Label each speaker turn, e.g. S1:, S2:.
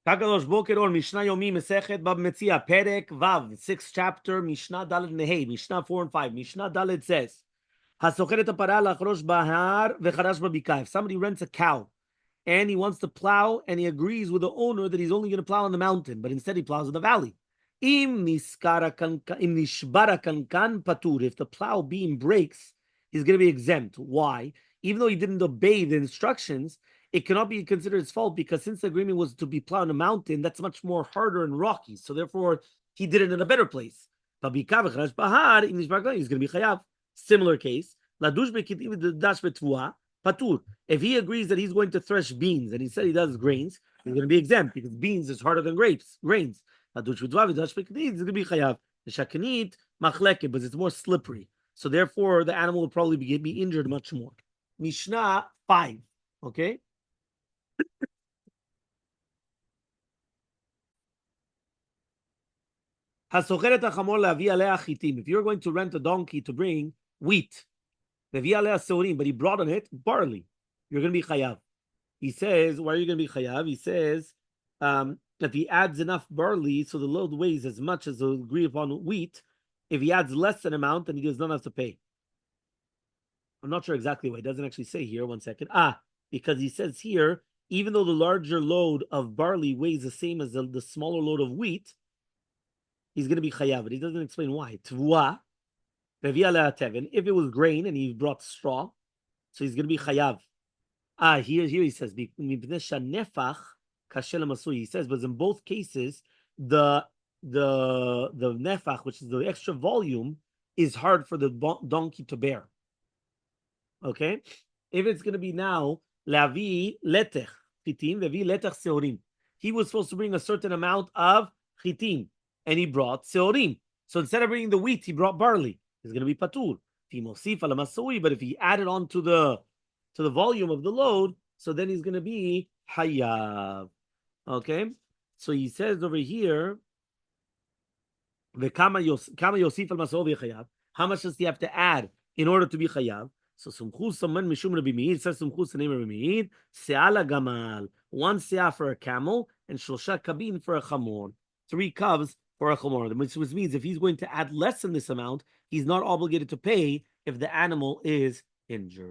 S1: Kakadosh Boker or Mishna Yomi Masechet Bava Metzia Perek Vav 6th chapter Mishna Dalet Nehei Mishna 4 and 5 Mishna Dalet says Hasocher et hapara lachrosh bahar vecharash babika. If somebody rents a cow and he wants to plow and he agrees with the owner that he's only going to plow on the mountain, but instead he plows in the valley. Im nishbara kankan patur. If the plow beam breaks, he's going to be exempt. Why? Even though he didn't obey the instructions, it cannot be considered his fault because since the agreement was to be plowed on a mountain, that's much more harder and rocky. So therefore, he did it in a better place. Babika v'charash bahar, im nishbara he's going to be chayav. Similar case, patur. If he agrees that he's going to thresh beans and he said he does grains, he's going to be exempt because beans is harder than grains. He's going to be chayav. The shakanit machleke, but it's more slippery. So therefore, the animal will probably be injured much more. Mishnah 5. Okay. If you're going to rent a donkey to bring wheat, but he brought on it barley, you're going to be chayav. He says, why are you going to be chayav? He says, if he adds enough barley, so the load weighs as much as the agreed upon wheat, if he adds less than amount, then he does not have to pay. I'm not sure exactly why. It doesn't actually say here. 1 second. Because he says here, even though the larger load of barley weighs the same as the smaller load of wheat, he's going to be chayav. But he doesn't explain why. Tvua, if it was grain and he brought straw, so he's going to be chayav. Here he says, he says, but in both cases, the nefach, which is the extra volume, is hard for the donkey to bear. Okay? If it's going to be now, lavi letech chitim, lavi letech seorim. He was supposed to bring a certain amount of chitim, and he brought seorim. So instead of bringing the wheat, he brought barley. It's going to be patur. But if he added on to the volume of the load, so then he's going to be hayav. Okay, so he says over here, how much does he have to add in order to be chayav? So sumchus saman mishum Rabbi Meir says sumchus the name of Rabbi Meir se'ala gamal, 1 se'ah for a camel and shlosha kabin for a chamor, 3 cubs for a chamor, which means if he's going to add less than this amount, he's not obligated to pay if the animal is injured.